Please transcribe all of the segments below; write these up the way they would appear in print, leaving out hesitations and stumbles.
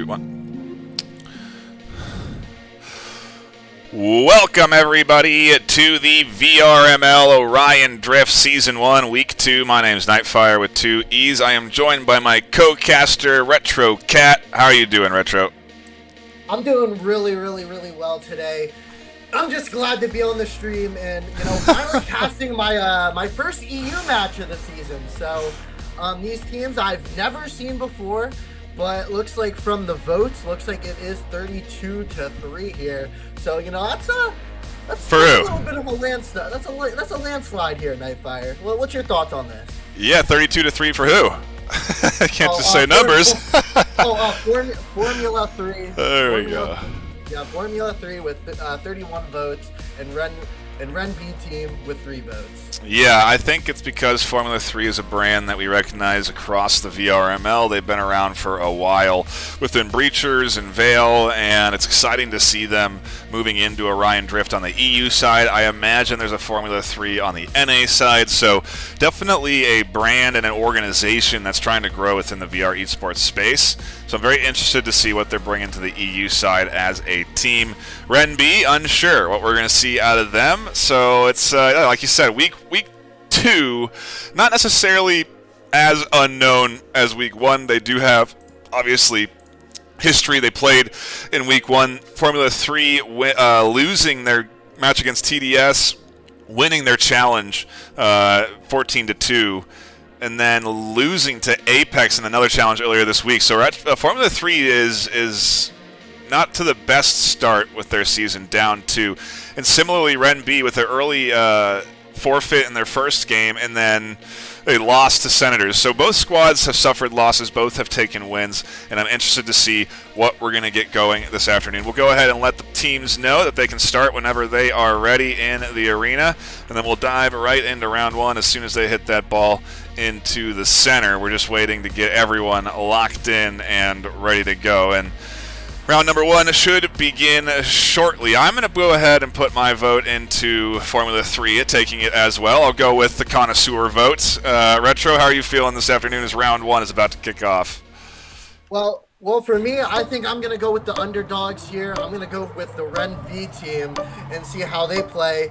2, 1. Welcome, everybody, to the VRML Orion Drift Season 1, Week 2. My name's Nightfire with 2 E's. I am joined by my co-caster, Retro Cat. How are you doing, Retro? I'm doing really well today. I'm just glad to be on the stream and, finally casting my first EU match of the season. So, these teams I've never seen before, but looks like from the votes, looks like it is 32-3 here. So, that's a little bit of a landslide. That's a landslide here, Nightfire. Well, what's your thoughts on this? Yeah, 32-3 for who? I can't just say numbers. Formula 3. There we go. Yeah, Formula 3 with 31 votes, and REN B team with 3 votes. Yeah, I think it's because Formula 3 is a brand that we recognize across the VRML. They've been around for a while within Breachers and Vale, and it's exciting to see them moving into Orion Drift on the EU side. I imagine there's a Formula 3 on the NA side, so definitely a brand and an organization that's trying to grow within the VR esports space. So I'm very interested to see what they're bringing to the EU side as a team. REN B, unsure what we're going to see out of them. So it's, like you said, week 2, not necessarily as unknown as week 1. They do have, obviously, history. They played in week 1. Formula 3 losing their match against TDS, winning their challenge 14-2. And then losing to Apex in another challenge earlier this week. So Formula 3 is not to the best start with their season, down 2. And similarly, REN B with their early forfeit in their first game, and then they lost to Senators. So both squads have suffered losses, both have taken wins, and I'm interested to see what we're going to get going this afternoon. We'll go ahead and let the teams know that they can start whenever they are ready in the arena, and then we'll dive right into round 1 as soon as they hit that ball into the center. We're just waiting to get everyone locked in and ready to go. And round number 1 should begin shortly. I'm going to go ahead and put my vote into Formula 3, taking it as well. I'll go with the connoisseur vote. Retro, how are you feeling this afternoon as round 1 is about to kick off? Well, for me, I think I'm going to go with the underdogs here. I'm going to go with the REN B team and see how they play.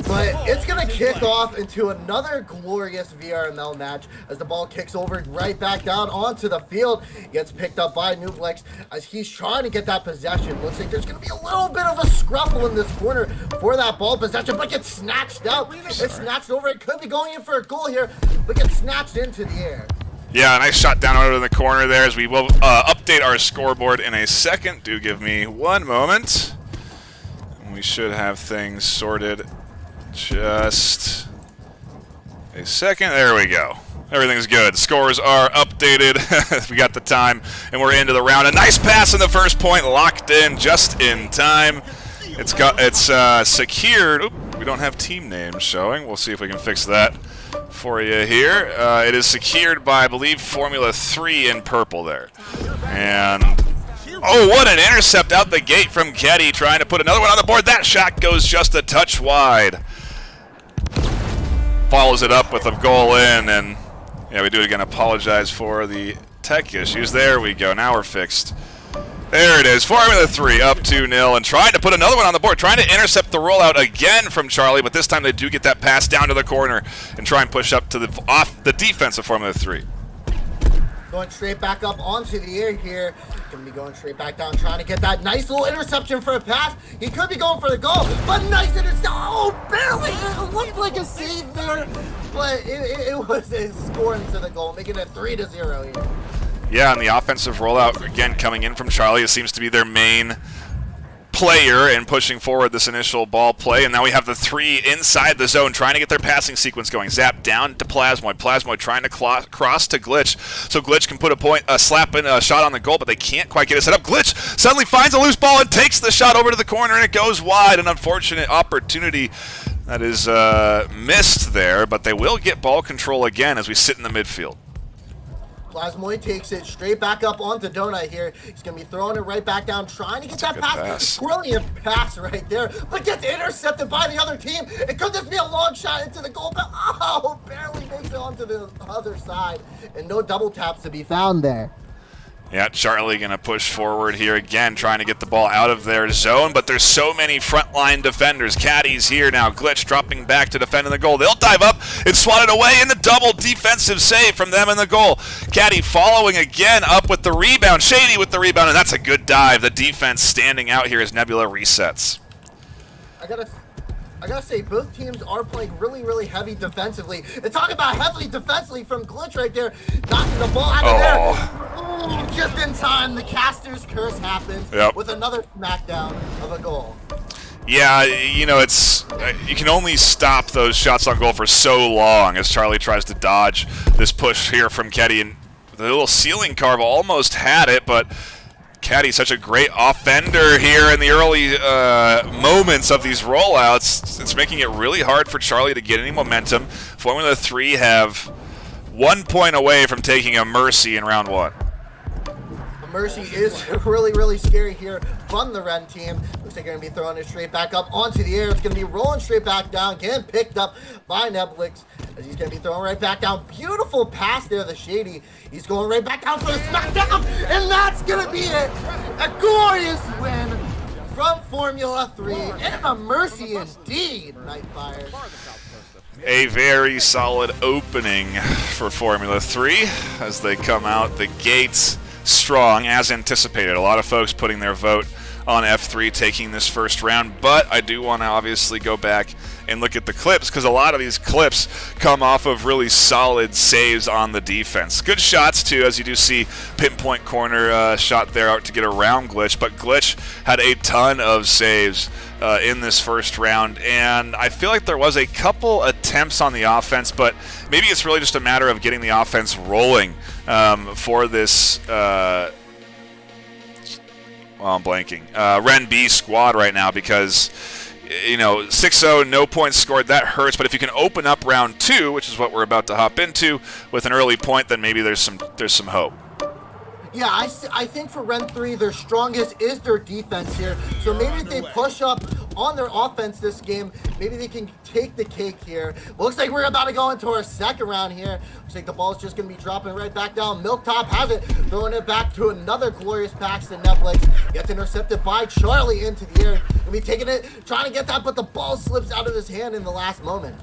But it's going to kick off into another glorious VRML match as the ball kicks over right back down onto the field. Gets picked up by Nublex as he's trying to get that possession. Looks like there's going to be a little bit of a scruffle in this corner for that ball possession, but gets snatched out. It's snatched over. It could be going in for a goal here, but gets snatched into the air. Yeah, nice shot down over in the corner there as we will update our scoreboard in a second. Do give me one moment. We should have things sorted. Just a second. There we go. Everything's good. Scores are updated. We got the time, and we're into the round. A nice pass in the first point, locked in just in time. It's secured. Oop, we don't have team names showing. We'll see if we can fix that for you here. It is secured by, I believe, Formula 3 in purple there. And oh, what an intercept out the gate from Ketty, trying to put another one on the board. That shot goes just a touch wide. Follows it up with a goal in, and yeah, we do it again. Apologize for the tech issues. There we go. Now we're fixed. There it is. Formula 3 up 2-0 and trying to put another one on the board. Trying to intercept the rollout again from Charlie, but this time they do get that pass down to the corner and try and push up to off the defense of Formula 3. Going straight back up onto the air here. Gonna be going straight back down, trying to get that nice little interception for a pass. He could be going for the goal, but nice interception. Oh, barely. It looked like a save there, but it was a score into the goal, making it 3-0 here. Yeah, and the offensive rollout, again, coming in from Charlie. It seems to be their main player and pushing forward this initial ball play, and now we have the 3 inside the zone trying to get their passing sequence going. Zap down to Plasmoid. Plasmoid trying to cross to Glitch, so Glitch can put a slap in a shot on the goal, but they can't quite get it set up. Glitch suddenly finds a loose ball and takes the shot over to the corner, and it goes wide. An unfortunate opportunity that is missed there, but they will get ball control again as we sit in the midfield. Plasmoid takes it straight back up onto Donut here. He's going to be throwing it right back down, trying to get that pass. Brilliant pass right there, but gets intercepted by the other team. It could just be a long shot into the goal, but barely makes it onto the other side. And no double taps to be found there. Yeah, Charlie going to push forward here again, trying to get the ball out of their zone, but there's so many frontline defenders. Caddy's here now. Glitch dropping back to defend in the goal. They'll dive up and swat it away in the double defensive save from them in the goal. Caddy following again up with the rebound. Shady with the rebound, and that's a good dive. The defense standing out here as Nebula resets. I gotta say, both teams are playing really, really heavy defensively. And talking about heavily defensively from Glitch right there, knocking the ball out of there. Ooh, just in time, the caster's curse happens with another smackdown of a goal. Yeah, you know, it's you can only stop those shots on goal for so long as Charlie tries to dodge this push here from Keddy, and the little ceiling carve almost had it, but Caddy's such a great offender here in the early moments of these rollouts. It's making it really hard for Charlie to get any momentum. Formula 3 have 1 point away from taking a mercy in round 1. Mercy is really, really scary here from the REN team. Looks like they're going to be throwing it straight back up onto the air. It's going to be rolling straight back down, getting picked up by Neblix as he's going to be throwing right back down. Beautiful pass there, the Shady. He's going right back down for the smackdown, and that's going to be it. A glorious win from Formula 3, and a mercy indeed, Nightfire. A very solid opening for Formula 3 as they come out the gates strong as anticipated. A lot of folks putting their vote on F3 taking this first round, but I do want to obviously go back and look at the clips because a lot of these clips come off of really solid saves on the defense. Good shots too, as you do see pinpoint corner shot there out to get around Glitch, but Glitch had a ton of saves in this first round, and I feel like there was a couple attempts on the offense, but maybe it's really just a matter of getting the offense rolling for this well, I'm blanking. REN B squad right now because, you know, 6-0, no points scored, that hurts. But if you can open up round 2, which is what we're about to hop into, with an early point, then maybe there's some hope. Yeah, I think for REN 3, their strongest is their defense here. So maybe if they push up on their offense this game, maybe they can take the cake here. Looks like we're about to go into our second round here. Looks like the ball's just going to be dropping right back down. Milktop has it, throwing it back to another glorious pass to Netflix. Gets intercepted by Charlie into the air. Gonna be taking it, trying to get that, but the ball slips out of his hand in the last moment.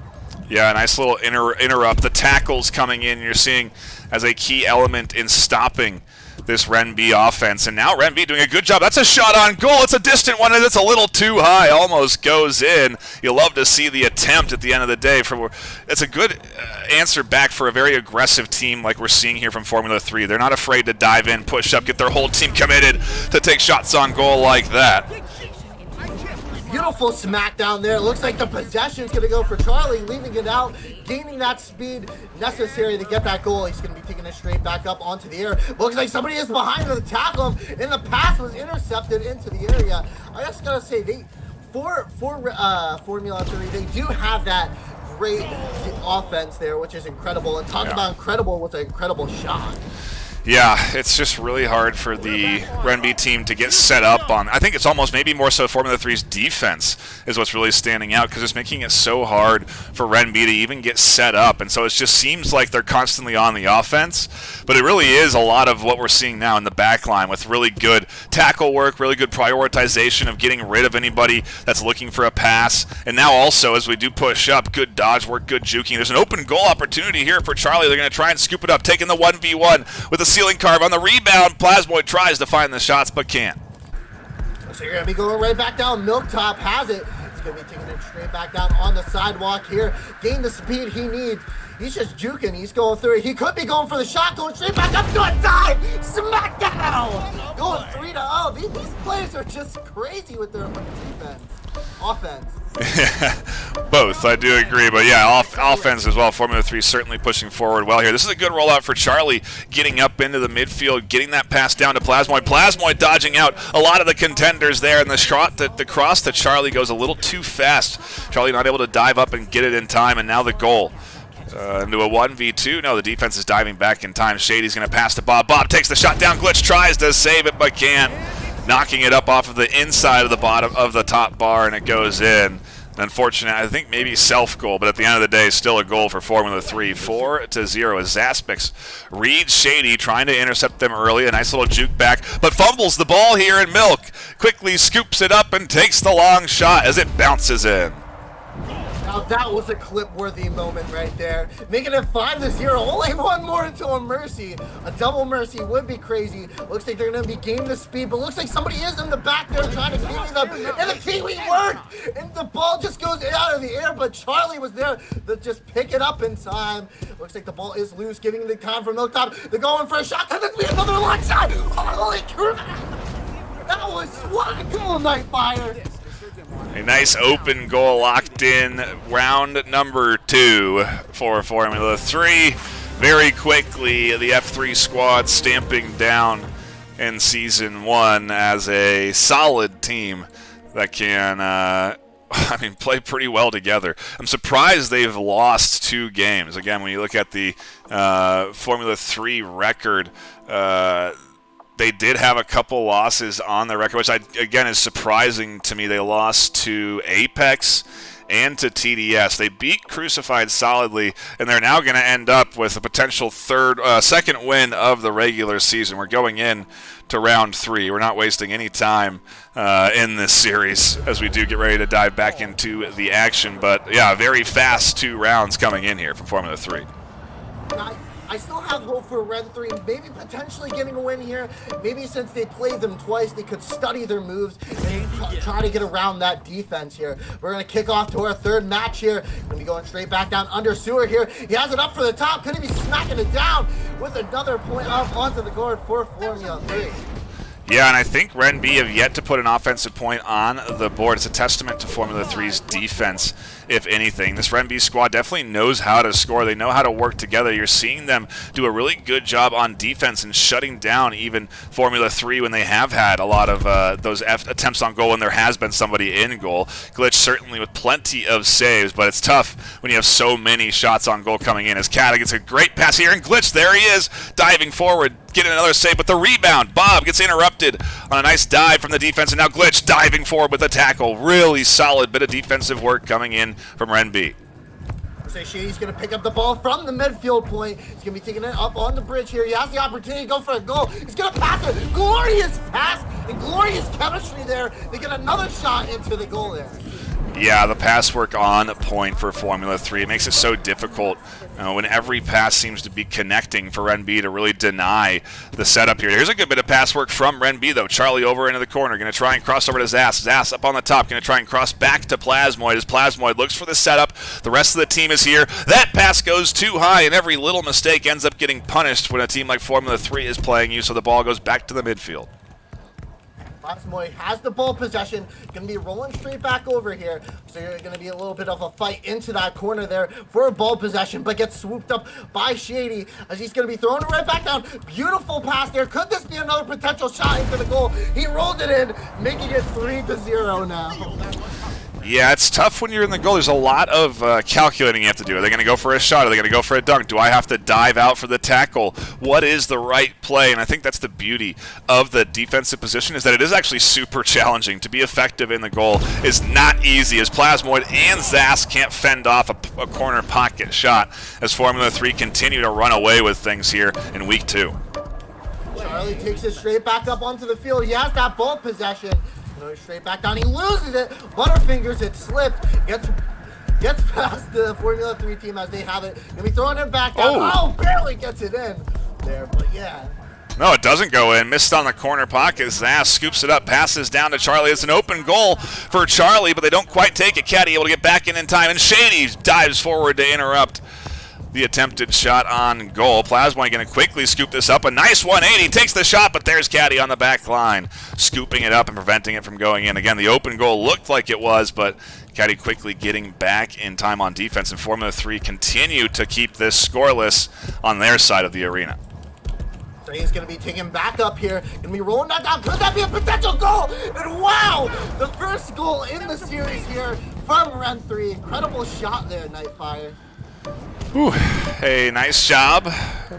Yeah, a nice little interrupt. The tackles coming in, you're seeing as a key element in stopping this REN B offense, and now REN B doing a good job. That's a shot on goal. It's a distant one, and it's a little too high. Almost goes in. You love to see the attempt at the end of the day. It's a good answer back for a very aggressive team like we're seeing here from Formula 3. They're not afraid to dive in, push up, get their whole team committed to take shots on goal like that. Beautiful smackdown there. It looks like the possession is going to go for Charlie, leaving it out, gaining that speed necessary to get that goal. He's going to be taking it straight back up onto the air. Looks like somebody is behind him to tackle him, and the pass was intercepted into the area. I just got to say, for Formula 3, they do have that great offense there, which is incredible. And talk about incredible with an incredible shot. Yeah, it's just really hard for the REN B team to get set up on. I think it's almost maybe more so Formula 3's defense is what's really standing out because it's making it so hard for REN B to even get set up. And so it just seems like they're constantly on the offense. But it really is a lot of what we're seeing now in the back line with really good tackle work, really good prioritization of getting rid of anybody that's looking for a pass. And now also, as we do push up, good dodge work, good juking. There's an open goal opportunity here for Charlie. They're going to try and scoop it up, taking the 1v1 with a ceiling carve on the rebound. Plasmoid tries to find the shots but can't. So you're going to be going right back down. Milktop has it. He's going to be taking it straight back down on the sidewalk here. Gain the speed he needs. He's just juking. He's going through it. He could be going for the shot, going straight back up to a dive. Smackdown. Going 3-0. These players are just crazy with their defense. Offense. Both, I do agree, but yeah, offense as well. Formula 3 certainly pushing forward well here. This is a good rollout for Charlie, getting up into the midfield, getting that pass down to Plasmoid. Plasmoid dodging out a lot of the contenders there, and the cross to Charlie goes a little too fast. Charlie not able to dive up and get it in time, and now the goal. Into a 1v2. No, the defense is diving back in time. Shady's going to pass to Bob. Bob takes the shot down. Glitch tries to save it, but can't. Knocking it up off of the inside of the bottom of the top bar, and it goes in. Unfortunate, I think maybe self-goal, but at the end of the day, still a goal for Formula 3. 4-0 as Zaspix reads Shady, trying to intercept them early. A nice little juke back, but fumbles the ball here, and Milk quickly scoops it up and takes the long shot as it bounces in. Now that was a clip-worthy moment right there. Making it 5-0, only one more until a mercy. A double mercy would be crazy. Looks like they're gonna be game to speed, but looks like somebody is in the back there trying to kiwi them. And the kiwi worked! And the ball just goes out of the air, but Charlie was there to just pick it up in time. Looks like the ball is loose, giving the time for Milktop. They're going for a shot. Could this be another long shot? Holy crap! That was what a goal, Nightfire! A nice open goal locked in round number 2 for Formula 3. Very quickly, the F3 squad stamping down in Season 1 as a solid team that can, play pretty well together. I'm surprised they've lost 2 games. Again, when you look at the Formula 3 record, they did have a couple losses on their record, which again is surprising to me. They lost to Apex and to TDS. They beat Crucified solidly, and they're now going to end up with a potential second win of the regular season. We're going in to round 3. We're not wasting any time in this series as we do get ready to dive back into the action. But yeah, very fast 2 rounds coming in here for Formula 3. I still have hope for REN 3, maybe potentially getting a win here. Maybe since they played them twice, they could study their moves and try to get around that defense here. We're going to kick off to our 3rd match here. Going to be going straight back down under Sewer here. He has it up for the top. Could he be smacking it down with another point up onto the board for Formula 3? Yeah, and I think REN B have yet to put an offensive point on the board. It's a testament to Formula 3's defense, if anything. This REN B squad definitely knows how to score. They know how to work together. You're seeing them do a really good job on defense and shutting down even Formula 3 when they have had a lot of those attempts on goal and there has been somebody in goal. Glitch certainly with plenty of saves, but it's tough when you have so many shots on goal coming in. As Kata gets a great pass here, and Glitch, there he is, diving forward, getting another save, but the rebound. Bob gets interrupted on a nice dive from the defense, and now Glitch diving forward with a tackle. Really solid bit of defensive work coming in from REN B. So Shady's going to pick up the ball from the midfield point. He's going to be taking it up on the bridge here. He has the opportunity to go for a goal. He's going to pass it. Glorious pass and glorious chemistry there. They get another shot into the goal there. Yeah, the pass work on point for Formula 3. It makes it so difficult when every pass seems to be connecting for REN B to really deny the setup here. Here's a good bit of pass work from REN B, though. Charlie over into the corner, going to try and cross over to Zas. Zas up on the top, going to try and cross back to Plasmoid as Plasmoid looks for the setup. The rest of the team is here. That pass goes too high, and every little mistake ends up getting punished when a team like Formula 3 is playing you, so the ball goes back to the midfield. Plasmoid has the ball possession, going to be rolling straight back over here. So you're going to be a little bit of a fight into that corner there for a ball possession, but gets swooped up by Shady as he's going to be throwing it right back down. Beautiful pass there. Could this be another potential shot into the goal? He rolled it in, making it 3-0 now. Yeah, it's tough when you're in the goal. There's a lot of calculating you have to do. Are they going to go for a shot? Are they going to go for a dunk? Do I have to dive out for the tackle? What is the right play? And I think that's the beauty of the defensive position, is that it is actually super challenging. To be effective in the goal is not easy, as Plasmoid and Zas can't fend off a corner pocket shot as Formula 3 continue to run away with things here in Week 2. Charlie takes it straight back up onto the field. He has that ball possession. Straight back down, he loses it. Butterfingers, it slipped. Gets past the Formula 3 team as they have it. Gonna be throwing it back down. Oh, barely gets it in there, but yeah. No, it doesn't go in. Missed on the corner pocket. Zas scoops it up, passes down to Charlie. It's an open goal for Charlie, but they don't quite take it. Caddy able to get back in time, and Shady dives forward to interrupt the attempted shot on goal. Plasmoid going to quickly scoop this up. A nice 180. Takes the shot, but there's Caddy on the back line, scooping it up and preventing it from going in. Again, the open goal looked like it was, but Caddy quickly getting back in time on defense. And Formula 3 continue to keep this scoreless on their side of the arena. So he's going to be taken back up here. Going to be rolling that down. Could that be a potential goal? And wow, the first goal in the series here from REN 3. Incredible shot there, Nightfire. Whew. A nice job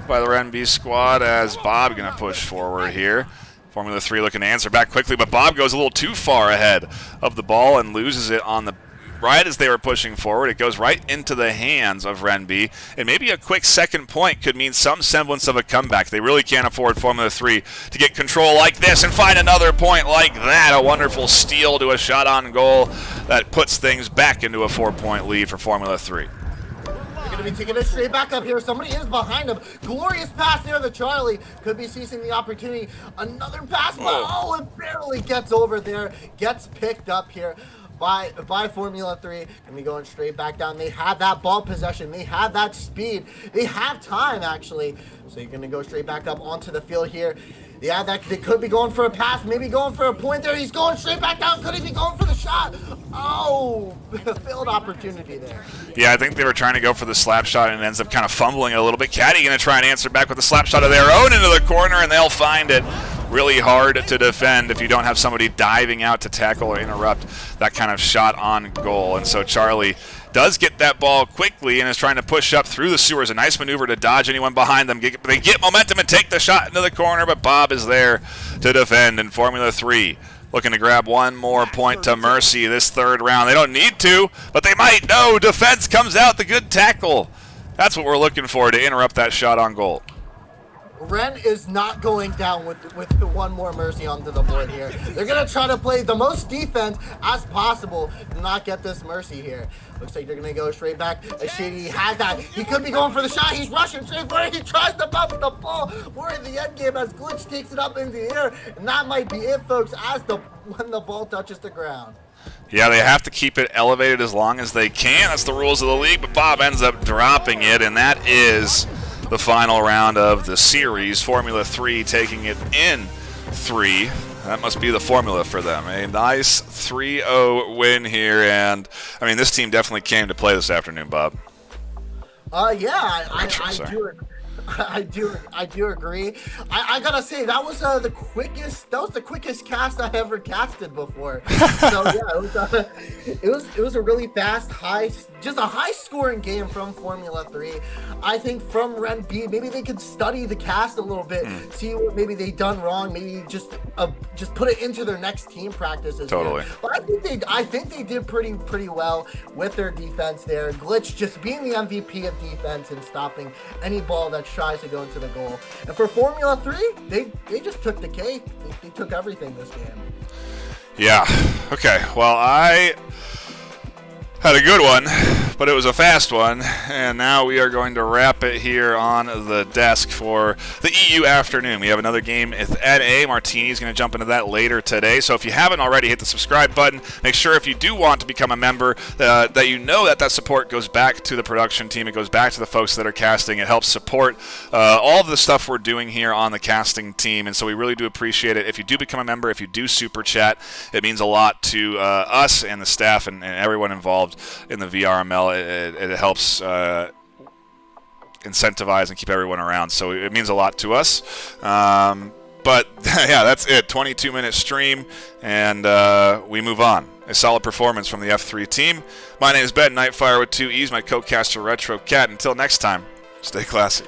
by the REN B squad as Bob going to push forward here. Formula 3 looking to answer back quickly, but Bob goes a little too far ahead of the ball and loses it on the right as they were pushing forward. It goes right into the hands of REN B, and maybe a quick second point could mean some semblance of a comeback. They really can't afford Formula 3 to get control like this and find another point like that. A wonderful steal to a shot on goal that puts things back into a 4-point lead for Formula 3. They're going to be taking it straight back up here. Somebody is behind him. Glorious pass there to Charlie. Could be seizing the opportunity. Another pass, but it barely gets over there. Gets picked up here by Formula 3. And we going straight back down. They have that ball possession. They have that speed. They have time, actually. So you're going to go straight back up onto the field here. Yeah, they could be going for a pass, maybe going for a point there. He's going straight back down. Could he be going for the shot? Oh, failed opportunity there. Yeah, I think they were trying to go for the slap shot and it ends up kind of fumbling a little bit. Caddy going to try and answer back with a slap shot of their own into the corner, and they'll find it. Really hard to defend if you don't have somebody diving out to tackle or interrupt that kind of shot on goal. And so Charlie does get that ball quickly and is trying to push up through the sewers. A nice maneuver to dodge anyone behind them. They get momentum and take the shot into the corner, but Bob is there to defend. And Formula 3 looking to grab one more point to mercy this third round. They don't need to, but they might. No, defense comes out, the good tackle. That's what we're looking for to interrupt that shot on goal. REN is not going down with one more mercy onto the board here. They're going to try to play the most defense as possible to not get this mercy here. Looks like they're going to go straight back. Shady has that. He could be going for the shot. He's rushing straight for it. He tries to bounce the ball. We're in the end game as Glitch takes it up in the air. And that might be it, folks, when the ball touches the ground. Yeah, they have to keep it elevated as long as they can. That's the rules of the league, but Bob ends up dropping it, and that is the final round of the series. Formula 3 taking it in 3. That must be the formula for them. A nice 3-0 win here, and I mean, this team definitely came to play this afternoon, Bob. Yeah, I do agree. I gotta say that was the quickest cast I ever casted before. So yeah, it was a really fast, high scoring game from Formula 3. I think from REN B, maybe they could study the cast a little bit, see what maybe they done wrong, maybe just put it into their next team practices. Totally. Here. But I think they did pretty well with their defense there. Glitch just being the MVP of defense and stopping any ball that tries to go into the goal. And for Formula 3, they just took the cake. They took everything this game. Yeah. Okay. Well, I had a good one, but it was a fast one, and now we are going to wrap it here on the desk for the EU afternoon. We have another game at A. Martini's going to jump into that later today, so if you haven't already, hit the subscribe button. Make sure if you do want to become a member that you know that support goes back to the production team. It goes back to the folks that are casting. It helps support all of the stuff we're doing here on the casting team, and so we really do appreciate it. If you do become a member, if you do super chat, it means a lot to us and the staff and everyone involved in the VRML. It helps incentivize and keep everyone around, so it means a lot to us. But yeah, that's it. 22-minute stream, and we move on. A solid performance from the F3 team. My name is Ben Nightfire with 2 E's, my co-caster Retro Cat. Until next time, stay classy.